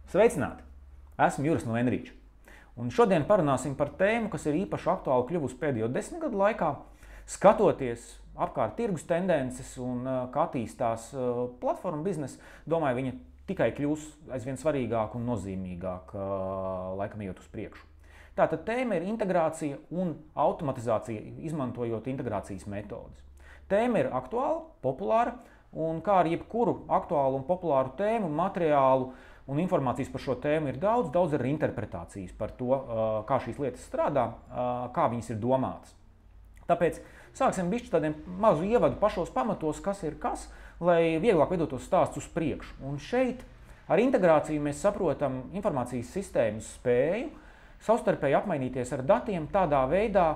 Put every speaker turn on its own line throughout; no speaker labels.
Sveicināti! Esmu Juris no Enrīča. Un šodien parunāsim par tēmu, kas ir īpaši aktuāli kļuvusi pēdējo 10 gadu laikā, skatoties apkārt tirgus tendences un kā attīstās platformu biznesa. Domāju, viņa tikai kļūs aizvien svarīgāk un nozīmīgāk laikam ejot uz priekšu. Tātad tēma ir integrācija un automatizācija, izmantojot integrācijas metodes. Tēma ir aktuāla, populāra, un kā ar jebkuru aktuālu un populāru tēmu, materiālu un informācijas par šo tēmu ir daudz arī interpretācijas par to, kā šīs lietas strādā, kā viņas ir domātas. Tāpēc sāksim bišķi tādiem mazu ievadu pašos pamatos, kas ir kas, lai vieglāk veidotos stāsts uz priekšu. Un šeit ar integrāciju mēs saprotam informācijas sistēmas spēju savstarpēji apmainīties ar datiem tādā veidā,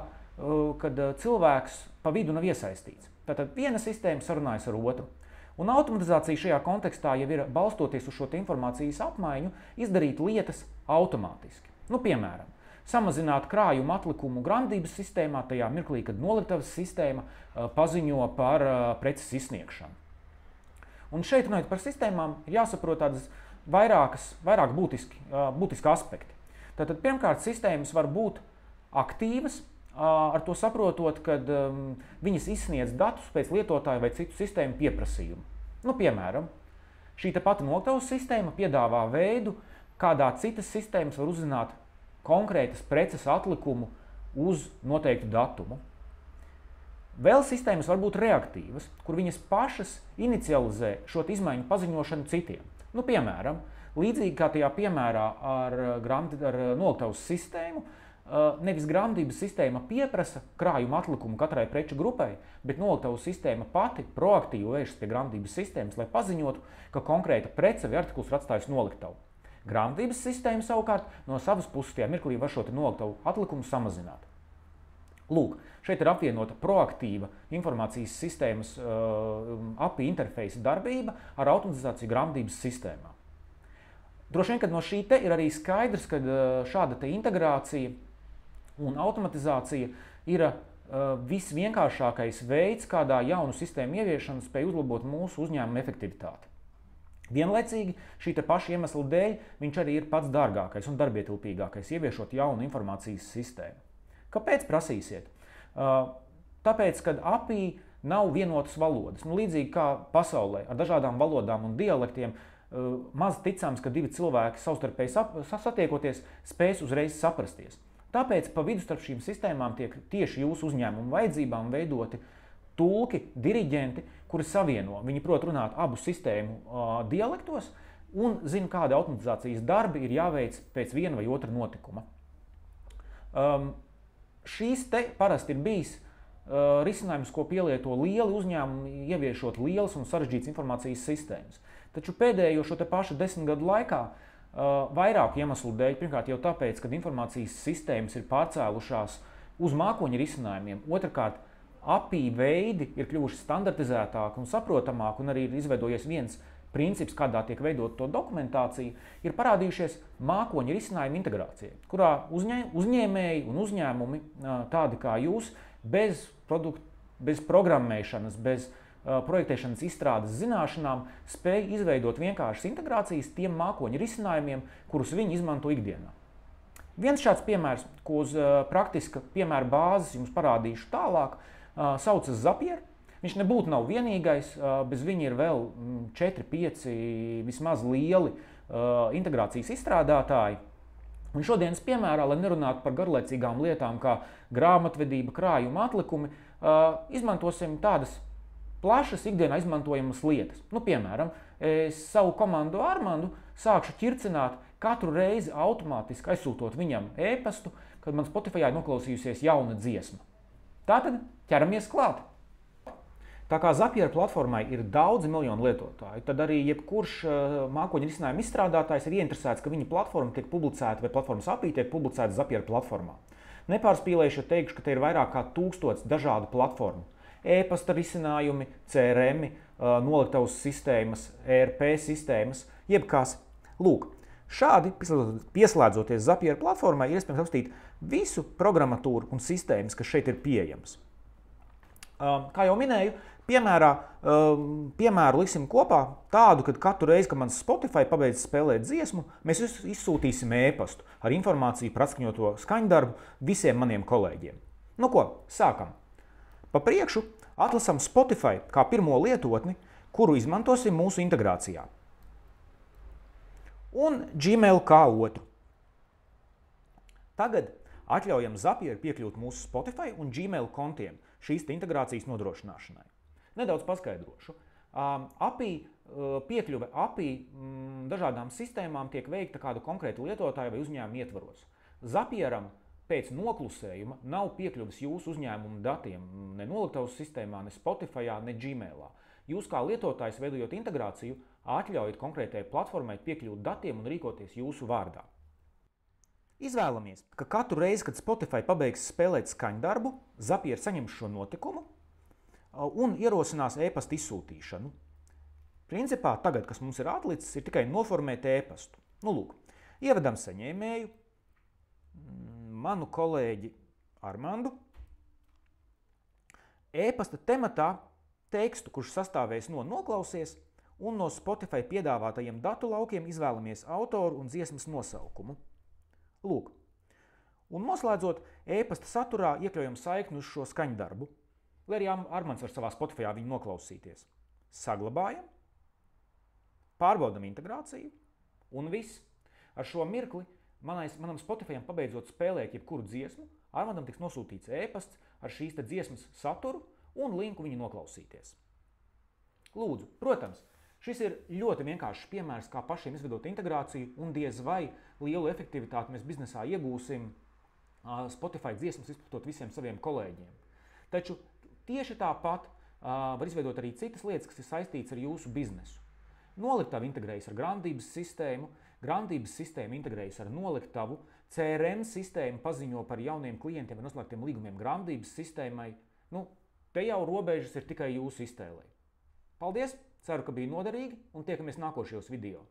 kad cilvēks pa vidu nav iesaistīts. Tātad viena sistēma sarunājas ar otru. Un automatizācija šajā kontekstā jau ir, balstoties uz šo informācijas apmaiņu, izdarīt lietas automātiski. Piemēram, samazināt krājumu atlikumu grāmatvedības sistēmā tajā mirklī, kad noliktavas sistēma paziņo par preces izsniegšanu. Un šeit, runājot par sistēmām, ir jāsaprot tādas vairāk būtiski aspekti. Tātad, pirmkārt, sistēmas var būt aktīvas, ar to saprotot, kad viņas izsniedz datus pēc lietotāja vai citu sistēmu pieprasījumu. Piemēram, šī pati noliktavas sistēma piedāvā veidu, kādā citas sistēmas var uzzināt konkrētas preces atlikumu uz noteiktu datumu. Vēl sistēmas var būt reaktīvas, kur viņas pašas inicializē šo izmaiņu paziņošanu citiem. Piemēram, līdzīgi kā tajā piemērā ar noliktavas sistēmu, nevis grāmatvedības sistēma pieprasa krājuma atlikumu katrai preču grupai, bet noliktavas sistēma pati proaktīvi vēršas pie grāmatvedības sistēmas, lai paziņotu, ka konkrēta prece vai artikls ir atstājusi noliktavu. Grāmatvedības sistēma savukārt no savas puses tajā mirklī var šo noliktavu atlikumu samazināt. Lūk, šeit ir apvienota proaktīva informācijas sistēmas API interfeisa darbība ar automatizāciju grāmatvedības sistēmā. Droši vien, ka no šī te ir arī skaidrs, ka šāda te integrācija un automatizācija ir visvienkāršākais veids, kādā jaunu sistēmu ieviešana spēj uzlabot mūsu uzņēmuma efektivitāti. Vienlaicīgi šī te paša iemesla dēļ viņš arī ir pats dārgākais un darbietilpīgākais, ieviešot jaunu informācijas sistēmu. Kāpēc prasīsiet? Tāpēc, kad API nav vienotas valodas. Līdzīgi kā pasaulē ar dažādām valodām un dialektiem, maz ticams, ka divi cilvēki savstarpēji satiekoties spēs uzreiz saprasties. Tāpēc pa vidu starp šīm sistēmām tiek tieši jūsu uzņēmumu vajadzībām veidoti tulki, diriģenti, kuri savieno. Viņi prot runāt abu sistēmu dialektos un zina, kāda automatizācijas darbi ir jāveic pēc viena vai otra notikuma. Šīs te parasti ir bijis risinājums, ko pielieto lieli uzņēmumi, ieviešot lielas un sarežģītas informācijas sistēmas. Taču pēdējo šo te pašu 10 gadu laikā vairāku iemeslu dēļ, pirmkārt jau tāpēc, ka informācijas sistēmas ir pārcēlušās uz mākoņu risinājumiem, otrkārt API veidi ir kļuvuši standartizētāki un saprotamāki, un arī ir izveidojies viens princips, kādā tiek veidot to dokumentāciju, ir parādījušies mākoņu risinājumu integrācija, kurā uzņēmēji un uzņēmumi tādi kā jūs bez programmēšanas, bez projektēšanas izstrādes zināšanām spēj izveidot vienkāršas integrācijas tiem mākoņu risinājumiem, kurus viņi izmanto ikdienā. Viens šāds piemērs, ko uz praktiska piemēra bāzes jums parādīšu tālāk, saucas Zapier. Viņš nebūtu nav vienīgais, bez viņa ir vēl 4-5 vismaz lieli integrācijas izstrādātāji. Un šodienas piemērā, lai nerunātu par garlaicīgām lietām kā grāmatvedība, krājuma atlikumi, izmantosim tādas plašas ikdienā izmantojamas lietas. Piemēram, es savu komandu Armandu sākšu ķircināt katru reizi automātiski aizsūtot viņam e-pastu, kad man Spotifyā noklausījusies jauna dziesma. Tātad ķeramies klāt. Tā kā Zapier platformai ir daudzi miljoni lietotāju, tad arī jebkurš mākoņu risinājumu izstrādātājs ir ieinteresēts, ka viņa platforma tiek publicēta vai platformas API tiek publicēta Zapier platformā. Nepārspīlējuši teikšu, ka te ir vairāk kā 1000 dažādu platformu. E-pasta risinājumi, CRM, noliktavas sistēmas, ERP sistēmas, jebkas. Lūk, šādi pieslēdzoties Zapier platformai ir iespējams apskatīt visu programmatūru un sistēmas, kas šeit ir pieejamas. Kā jau minēju, Piemēru liksim kopā tādu, ka katru reizi, kad mans Spotify pabeidz spēlēt dziesmu, mēs izsūtīsim e-pastu ar informāciju par atskaņoto skaņdarbu visiem maniem kolēģiem. Nu ko, sākam. Pa priekšu atlasam Spotify kā pirmo lietotni, kuru izmantosim mūsu integrācijā. Un Gmail kā otru. Tagad atļaujam Zapier piekļūt mūsu Spotify un Gmail kontiem šīs integrācijas nodrošināšanai. Nedaudz paskaidrošu. Piekļuve API dažādām sistēmām tiek veikta kādu konkrētu lietotāju vai uzņēmumu ietvaros. Zapieram pēc noklusējuma nav piekļuves jūsu uzņēmumu datiem ne noliktavas sistēmā, ne Spotifyā, ne Gmailā. Jūs kā lietotājs, veidojot integrāciju, atļaujat konkrētajai platformai piekļūt datiem un rīkoties jūsu vārdā. Izvēlamies, ka katru reizi, kad Spotify pabeigs spēlēt skaņdarbu, Zapier saņems šo notikumu un ierosinās e-pasta izsūtīšanu. Principā tagad, kas mums ir atlicis, ir tikai noformēt e-pastu. Nu, lūk, ievedam saņēmēju, manu kolēģi Armandu, e-pasta tematā tekstu, kurš sastāvēs no noklausies, un no Spotify piedāvātajiem datu laukiem izvēlamies autoru un dziesmas nosaukumu. Lūk, un noslēdzot, e-pasta saturā iekļaujam saikni uz šo skaņdarbu, lai arī Armands var savā Spotifyā viņu noklausīties. Saglabājam, pārbaudam integrāciju un viss. Ar šo mirkli manam Spotifyam pabeidzot spēlēt jebkuru dziesmu, Armandam tiks nosūtīts e-pasts ar šīs dziesmas saturu un linku viņu noklausīties. Lūdzu, protams, šis ir ļoti vienkāršs piemērs, kā pašiem izvedot integrāciju, un diez vai lielu efektivitāti mēs biznesā iegūsim Spotify dziesmas izplatot visiem saviem kolēģiem. Taču tieši tāpat var izveidot arī citas lietas, kas ir saistītas ar jūsu biznesu. Noliktava integrējas ar grāmatvedības sistēmu, grāmatvedības sistēma integrējas ar noliktavu, CRM sistēma paziņo par jauniem klientiem ar noslēgtiem līgumiem grāmatvedības sistēmai. Nu, te jau robežas ir tikai jūsu iztēlei. Paldies! Ceru, ka bija noderīgi, un tiekamies nākošajos video.